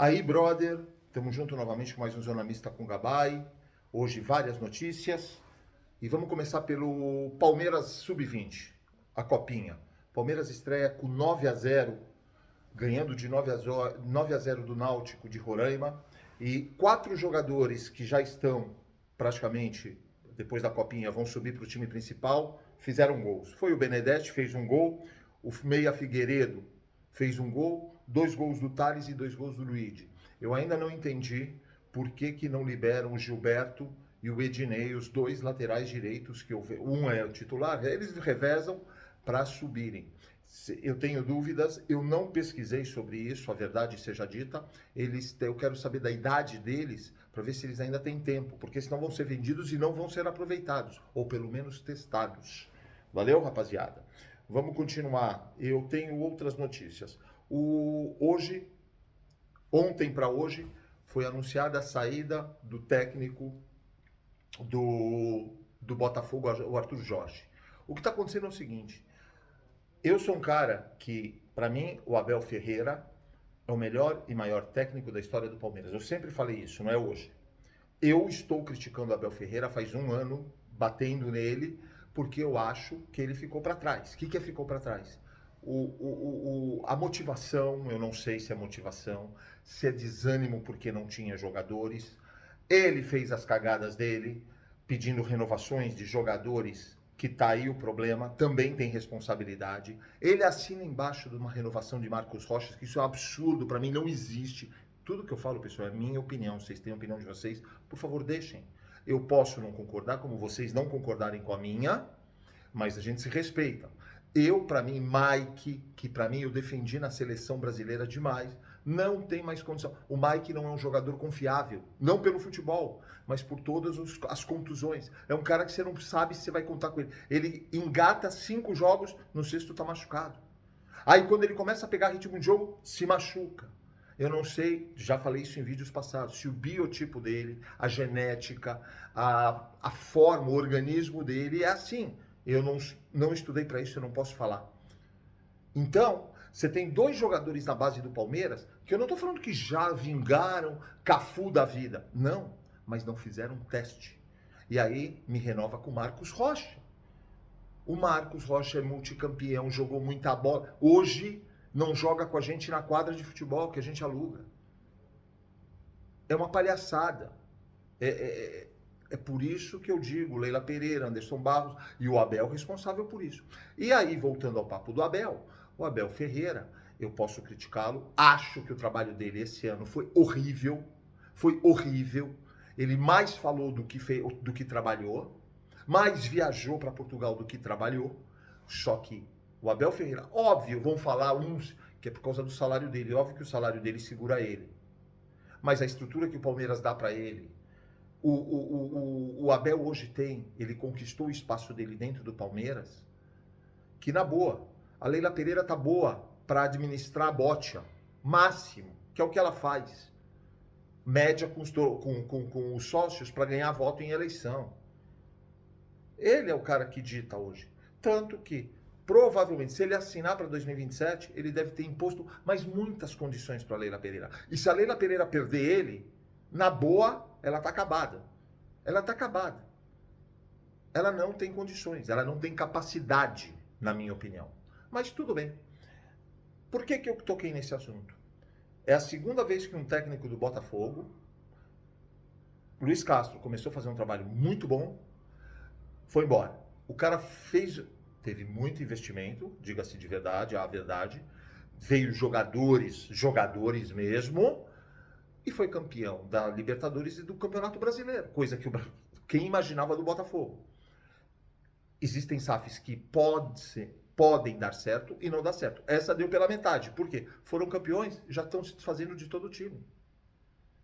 Aí, brother, estamos junto novamente com mais um Jornalista com Gabay. Hoje várias notícias. E vamos começar pelo Palmeiras Sub-20, a Copinha. Palmeiras estreia com 9-0, ganhando de 9-0 do Náutico de Roraima. E 4 jogadores que já estão praticamente, depois da Copinha, vão subir para o time principal, fizeram gols. Foi o Benedetti, fez um gol, o Meia Figueiredo fez um gol, 2 gols do Thales e 2 gols do Luigi. Eu ainda não entendi por que não liberam o Gilberto e o Ednei, os 2 laterais direitos, que um é o titular, eles revezam para subirem. Eu tenho dúvidas, eu não pesquisei sobre isso, a verdade seja dita. Eu quero saber da idade deles, para ver se eles ainda têm tempo, porque senão vão ser vendidos e não vão ser aproveitados, ou pelo menos testados. Valeu, rapaziada? Vamos continuar. Eu tenho outras notícias. Ontem para hoje, foi anunciada a saída do técnico do Botafogo, o Arthur Jorge. O que está acontecendo é o seguinte: eu sou um cara que, para mim, o Abel Ferreira é o melhor e maior técnico da história do Palmeiras. Eu sempre falei isso, não é hoje. Eu estou criticando o Abel Ferreira faz um ano, batendo nele, porque eu acho que ele ficou para trás. O que ficou para trás? A motivação, eu não sei se é motivação, se é desânimo porque não tinha jogadores. Ele fez as cagadas dele, pedindo renovações de jogadores, que tá aí o problema, também tem responsabilidade. Ele assina embaixo de uma renovação de Marcos Rocha, que isso é um absurdo, para mim não existe. Tudo que eu falo, pessoal, é minha opinião. Vocês têm a opinião de vocês, por favor, deixem. Eu posso não concordar, como vocês não concordarem com a minha, mas a gente se respeita. Para mim, Mike, que para mim eu defendi na seleção brasileira demais, não tem mais condição. O Mike não é um jogador confiável, não pelo futebol, mas por todas as contusões. É um cara que você não sabe se você vai contar com ele. Ele engata 5 jogos, no sexto tá machucado. Aí quando ele começa a pegar ritmo de jogo, se machuca. Eu não sei, já falei isso em vídeos passados, se o biotipo dele, a genética, a forma, o organismo dele é assim. Eu não estudei para isso, eu não posso falar. Então, você tem 2 jogadores na base do Palmeiras, que eu não estou falando que já vingaram Cafu da vida. Não, mas não fizeram teste. E aí me renova com o Marcos Rocha. O Marcos Rocha é multicampeão, jogou muita bola. Hoje não joga com a gente na quadra de futebol que a gente aluga. É uma palhaçada. É por isso que eu digo, Leila Pereira, Anderson Barros e o Abel responsável por isso. E aí, voltando ao papo do Abel, o Abel Ferreira, eu posso criticá-lo, acho que o trabalho dele esse ano foi horrível, ele mais falou do que trabalhou, mais viajou para Portugal do que trabalhou, só que o Abel Ferreira, óbvio, vão falar uns que é por causa do salário dele, óbvio que o salário dele segura ele, mas a estrutura que o Palmeiras dá para ele, o Abel hoje ele conquistou o espaço dele dentro do Palmeiras, que na boa, a Leila Pereira tá boa para administrar a botia, máximo, que é o que ela faz, média com os sócios para ganhar voto em eleição. Ele é o cara que dita hoje, tanto que provavelmente, se ele assinar para 2027, ele deve ter imposto mais muitas condições para a Leila Pereira. E se a Leila Pereira perder ele, na boa, ela está acabada. Ela está acabada. Ela não tem condições, ela não tem capacidade, na minha opinião. Mas tudo bem. Por que eu toquei nesse assunto? É a segunda vez que um técnico do Botafogo, Luiz Castro, começou a fazer um trabalho muito bom, foi embora. O cara teve muito investimento, diga-se de verdade, a verdade, veio jogadores mesmo, e foi campeão da Libertadores e do Campeonato Brasileiro, coisa que quem imaginava do Botafogo. Existem SAFs que podem dar certo e não dar certo. Essa deu pela metade. Por quê? Foram campeões, já estão se desfazendo de todo o time.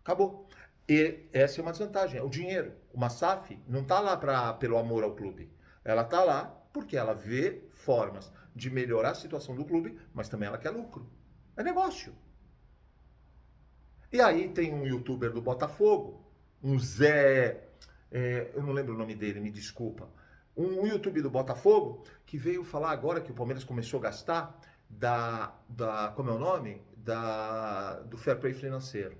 Acabou. E essa é uma desvantagem, é o dinheiro. Uma SAF não está lá pelo amor ao clube. Ela está lá porque ela vê formas de melhorar a situação do clube, mas também ela quer lucro. É negócio. E aí tem um youtuber do Botafogo, um Zé... eu não lembro o nome dele, me desculpa. Um youtuber do Botafogo que veio falar agora que o Palmeiras começou a gastar como é o nome? do fair play financeiro.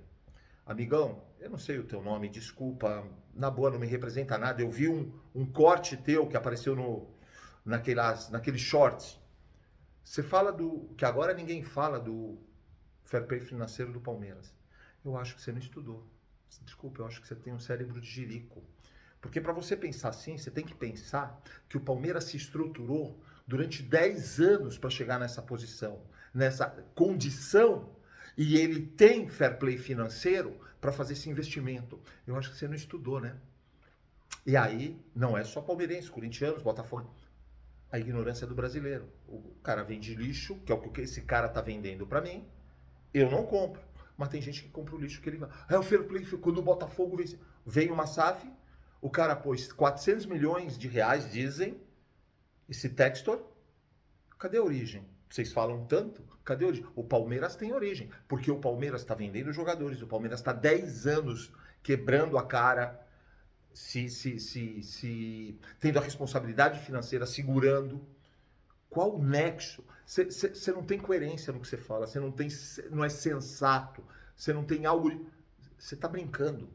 Amigão, eu não sei o teu nome, desculpa, na boa não me representa nada. Eu vi um corte teu que apareceu naqueles shorts. Você fala que agora ninguém fala do fair play financeiro do Palmeiras. Eu acho que você não estudou. Desculpa, eu acho que você tem um cérebro de jirico. Porque para você pensar assim, você tem que pensar que o Palmeiras se estruturou durante 10 anos para chegar nessa posição, nessa condição, e ele tem fair play financeiro para fazer esse investimento. Eu acho que você não estudou, né? E aí, não é só palmeirense, corintianos, Botafogo. A ignorância do brasileiro. O cara vende lixo, que é o que esse cara tá vendendo para mim, eu não compro. Mas tem gente que compra o lixo que ele vai. É o fair play, quando o Botafogo vem uma SAF, o cara pôs 400 milhões de reais, dizem, esse Textor. Cadê a origem? Vocês falam tanto? Cadê a origem? O Palmeiras tem origem, porque o Palmeiras está vendendo jogadores, o Palmeiras está 10 anos quebrando a cara, tendo a responsabilidade financeira, segurando. Qual o nexo? Você não tem coerência no que você fala, você não é sensato, você não tem algo. Você está brincando.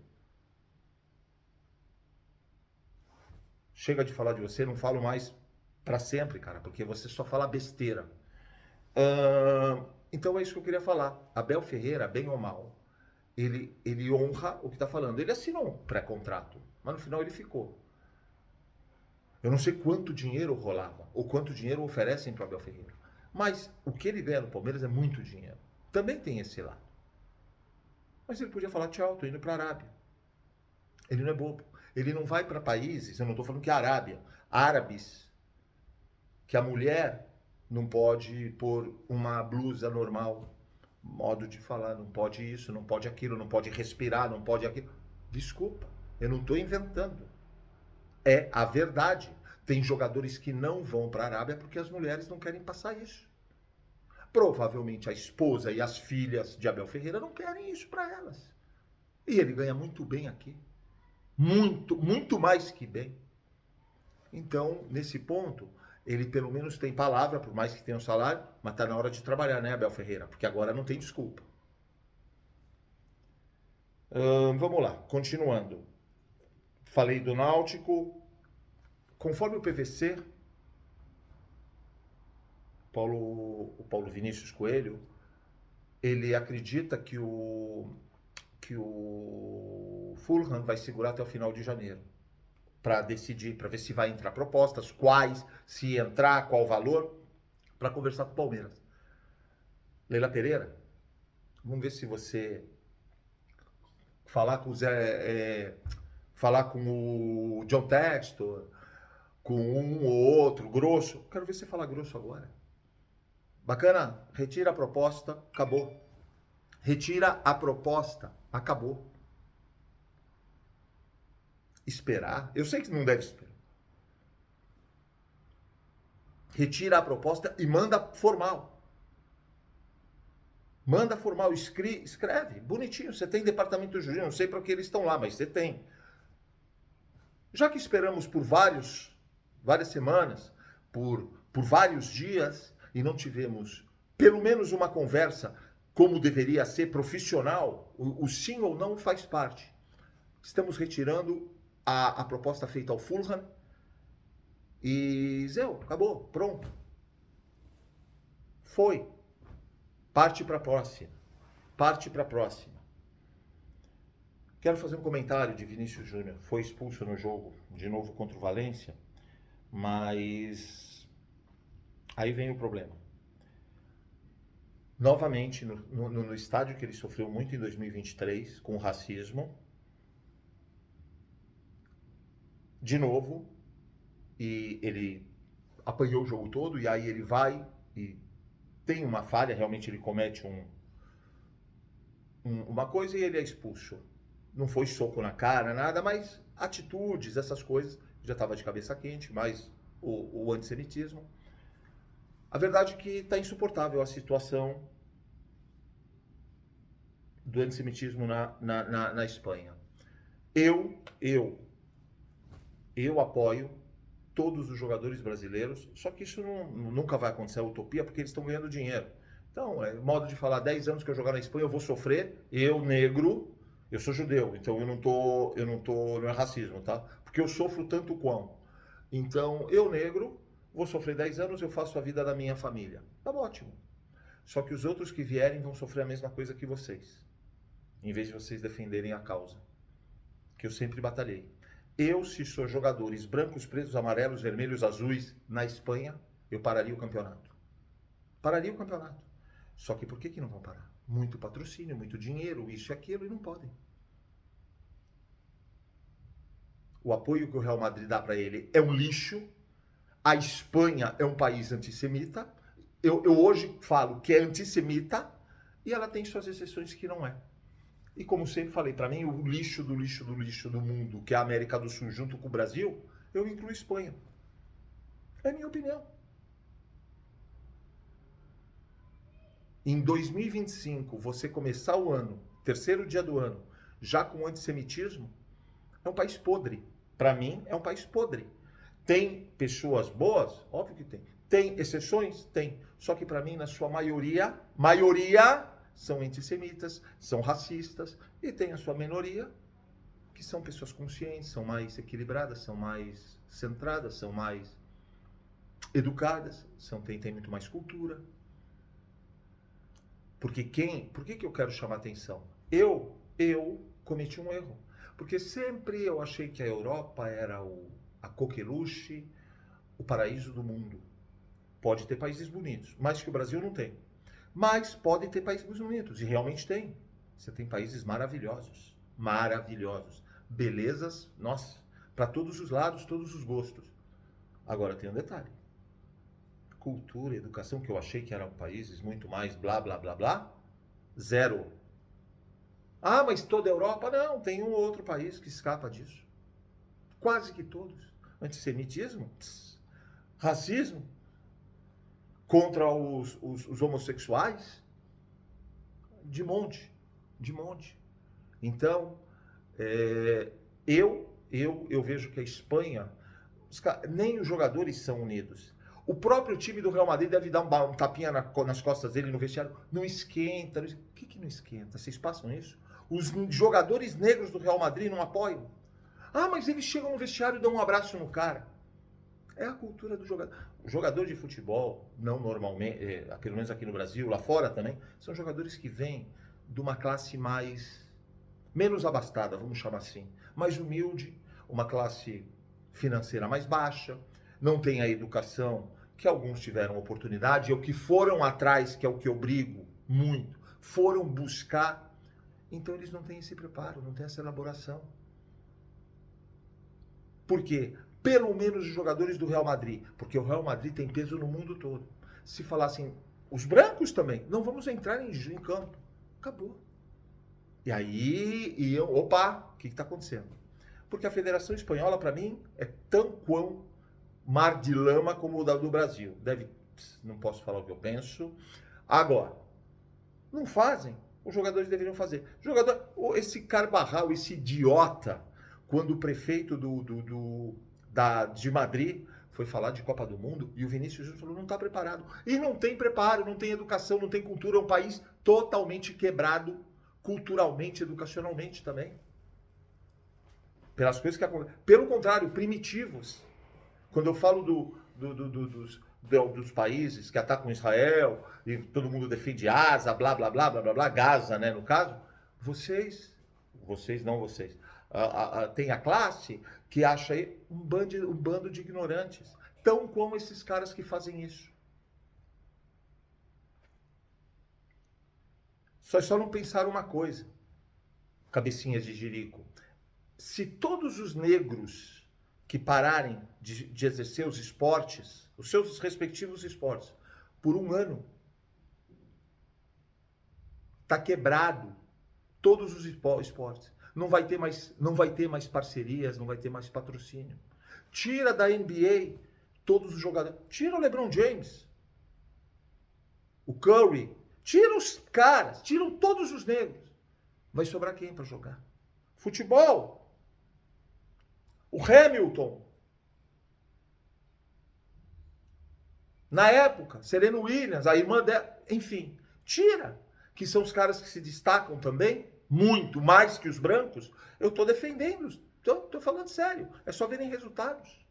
Chega de falar de você, não falo mais para sempre, cara, porque você só fala besteira. Então é isso que eu queria falar. Abel Ferreira, bem ou mal, ele honra o que está falando. Ele assinou um pré-contrato, mas no final ele ficou. Eu não sei quanto dinheiro rolava, ou quanto dinheiro oferecem para o Abel Ferreira. Mas o que ele ganha no Palmeiras é muito dinheiro. Também tem esse lado. Mas ele podia falar, tchau, tô indo para a Arábia. Ele não é bobo. Ele não vai para países, eu não estou falando que é Arábia, árabes, que a mulher não pode pôr uma blusa normal, modo de falar, não pode isso, não pode aquilo, não pode respirar, não pode aquilo. Desculpa, eu não estou inventando. É a verdade. Tem jogadores que não vão para a Arábia porque as mulheres não querem passar isso. Provavelmente a esposa e as filhas de Abel Ferreira não querem isso para elas. E ele ganha muito bem aqui. Muito, muito mais que bem. Então, nesse ponto, ele pelo menos tem palavra, por mais que tenha um salário, mas está na hora de trabalhar, né, Abel Ferreira? Porque agora não tem desculpa. Vamos lá, continuando. Falei do Náutico. Conforme o PVC, o Paulo Vinícius Coelho, ele acredita que o Fulham vai segurar até o final de janeiro para decidir, para ver se vai entrar propostas, quais, se entrar, qual valor, para conversar com o Palmeiras. Leila Pereira, vamos ver se você falar com falar com o John Textor, com um ou outro, grosso. Quero ver você falar grosso agora. Bacana? Retira a proposta, acabou. Retira a proposta, acabou. Esperar? Eu sei que não deve esperar. Retira a proposta e manda formal. Manda formal, escreve, bonitinho. Você tem departamento jurídico, não sei para que eles estão lá, mas você tem. Já que esperamos por várias semanas, por vários dias, e não tivemos pelo menos uma conversa como deveria ser profissional, o sim ou não faz parte. Estamos retirando a proposta feita ao Fulham e Zéu, acabou, pronto. Foi. Parte para a próxima. Parte para a próxima. Quero fazer um comentário de Vinícius Júnior. Foi expulso no jogo, de novo contra o Valência, mas aí vem o problema. Novamente, no estádio que ele sofreu muito em 2023, com o racismo, de novo, e ele apanhou o jogo todo, e aí ele vai e tem uma falha, realmente ele comete uma coisa e ele é expulso. Não foi soco na cara, nada, mas atitudes, essas coisas, já estava de cabeça quente, mas o antissemitismo. A verdade é que está insuportável a situação do antissemitismo na Espanha. Eu apoio todos os jogadores brasileiros, só que isso nunca vai acontecer, a utopia, porque eles estão ganhando dinheiro. Então, é modo de falar, 10 anos que eu jogar na Espanha, eu vou sofrer, eu, negro, eu sou judeu, então não é racismo, tá? Porque eu sofro tanto quão. Então, eu, negro, vou sofrer 10 anos, eu faço a vida da minha família. Tá ótimo. Só que os outros que vierem vão sofrer a mesma coisa que vocês, em vez de vocês defenderem a causa, que eu sempre batalhei. Eu, se sou jogadores brancos, pretos, amarelos, vermelhos, azuis, na Espanha, eu pararia o campeonato. Pararia o campeonato. Só que por que não vão parar? Muito patrocínio, muito dinheiro, isso e aquilo, e não podem. O apoio que o Real Madrid dá para ele é um lixo. A Espanha é um país antissemita. Eu hoje falo que é antissemita e ela tem suas exceções que não é. E como sempre falei, para mim o lixo do lixo do lixo do mundo, que é a América do Sul junto com o Brasil, eu incluo a Espanha. É a minha opinião. Em 2025, você começar o ano, terceiro dia do ano, já com antissemitismo, é um país podre. Para mim, é um país podre. Tem pessoas boas? Óbvio que tem. Tem exceções? Tem. Só que para mim, na sua maioria, são antissemitas, são racistas, e tem a sua minoria, que são pessoas conscientes, são mais equilibradas, são mais centradas, são mais educadas, tem muito mais cultura. Porque por que eu quero chamar atenção? Eu cometi um erro. Porque sempre eu achei que a Europa era a coqueluche, o paraíso do mundo. Pode ter países bonitos, mas que o Brasil não tem. Mas pode ter países bonitos, e realmente tem. Você tem países maravilhosos. Maravilhosos. Belezas, nossa, para todos os lados, todos os gostos. Agora tem um detalhe. Cultura, educação, que eu achei que eram países muito mais blá, blá, blá, blá, zero. Ah, mas toda a Europa? Não, tem um ou outro país que escapa disso. Quase que todos. Antissemitismo? Racismo? Contra os homossexuais? De monte. De monte. Então, eu vejo que a Espanha, nem os jogadores são unidos. O próprio time do Real Madrid deve dar um tapinha nas costas dele no vestiário. Não esquenta. O que não esquenta? Vocês passam isso? Os jogadores negros do Real Madrid não apoiam? Ah, mas eles chegam no vestiário e dão um abraço no cara. É a cultura do jogador. O jogador de futebol, não normalmente, pelo menos aqui no Brasil, lá fora também, são jogadores que vêm de uma classe menos abastada, vamos chamar assim, mais humilde, uma classe financeira mais baixa, não tem a educação que alguns tiveram oportunidade, ou que foram atrás, que é o que eu brigo muito, foram buscar, então eles não têm esse preparo, não têm essa elaboração. Por quê? Pelo menos os jogadores do Real Madrid, porque o Real Madrid tem peso no mundo todo. Se falassem, os brancos também, não vamos entrar em campo. Acabou. E aí, opa, o que está acontecendo? Porque a Federação Espanhola, para mim, é tão quão mar de lama como o do Brasil. Não posso falar o que eu penso. Agora, não fazem. Os jogadores deveriam fazer. Esse Carvajal, esse idiota, quando o prefeito de Madrid foi falar de Copa do Mundo, e o Vinícius Júnior falou, não está preparado. E não tem preparo, não tem educação, não tem cultura. É um país totalmente quebrado, culturalmente, educacionalmente também. Pelas coisas que acontecem. Pelo contrário, primitivos. Quando eu falo dos países que atacam Israel, e todo mundo defende Asa, blá, blá, blá, blá, blá, blá, Gaza, né, no caso, vocês, tem a classe que acha aí um bando de ignorantes, tão como esses caras que fazem isso. Só não pensaram uma coisa, cabecinhas de jirico. Se todos os negros que pararem de exercer os esportes, os seus respectivos esportes, por um ano, está quebrado todos os esportes. Não vai ter mais parcerias, não vai ter mais patrocínio. Tira da NBA todos os jogadores. Tira o LeBron James, o Curry, tira os caras, tiram todos os negros. Vai sobrar quem para jogar? Futebol. O Hamilton. Na época, Serena Williams, a irmã dela, enfim. Tira, que são os caras que se destacam também, muito mais que os brancos. Eu estou defendendo, estou falando sério. É só verem resultados.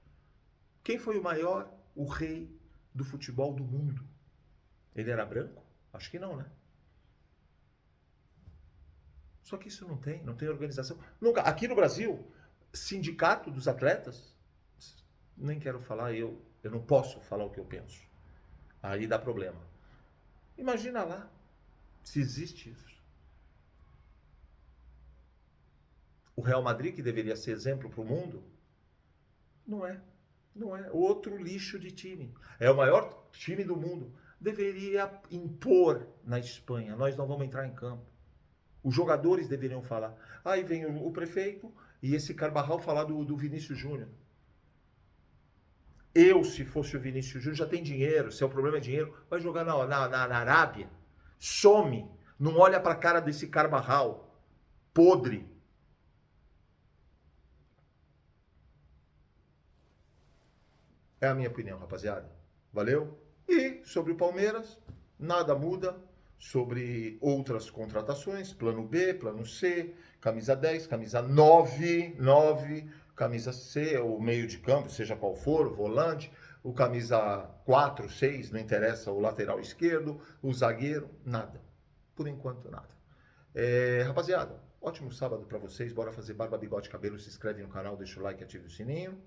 Quem foi o maior, o rei do futebol do mundo? Ele era branco? Acho que não, né? Só que isso não tem organização. Nunca. Aqui no Brasil, sindicato dos atletas, nem quero falar, eu não posso falar o que eu penso. Aí dá problema. Imagina lá, se existe isso. O Real Madrid, que deveria ser exemplo para o mundo, não é. Não é. Outro lixo de time. É o maior time do mundo. Deveria impor na Espanha. Nós não vamos entrar em campo. Os jogadores deveriam falar. Aí vem o prefeito e esse Carvajal falar do Vinícius Júnior. Eu, se fosse o Vinícius Júnior, já tem dinheiro. Se é o problema é dinheiro, vai jogar na Arábia. Some. Não olha para a cara desse Carvajal. Podre. É a minha opinião, rapaziada. Valeu? E sobre o Palmeiras, nada muda sobre outras contratações, plano B, plano C, camisa 10, camisa 9, camisa C, o meio de campo, seja qual for, o volante, o camisa 4, 6, não interessa, o lateral esquerdo, o zagueiro, nada. Por enquanto, nada. Rapaziada, ótimo sábado para vocês, bora fazer barba, bigode, cabelo, se inscreve no canal, deixa o like, ativa o sininho.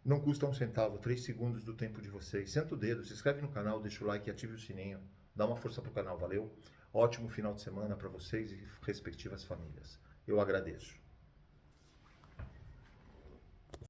Não custa um centavo, 3 segundos do tempo de vocês. Senta o dedo, se inscreve no canal, deixa o like e ative o sininho. Dá uma força pro canal, valeu? Ótimo final de semana para vocês e respectivas famílias. Eu agradeço.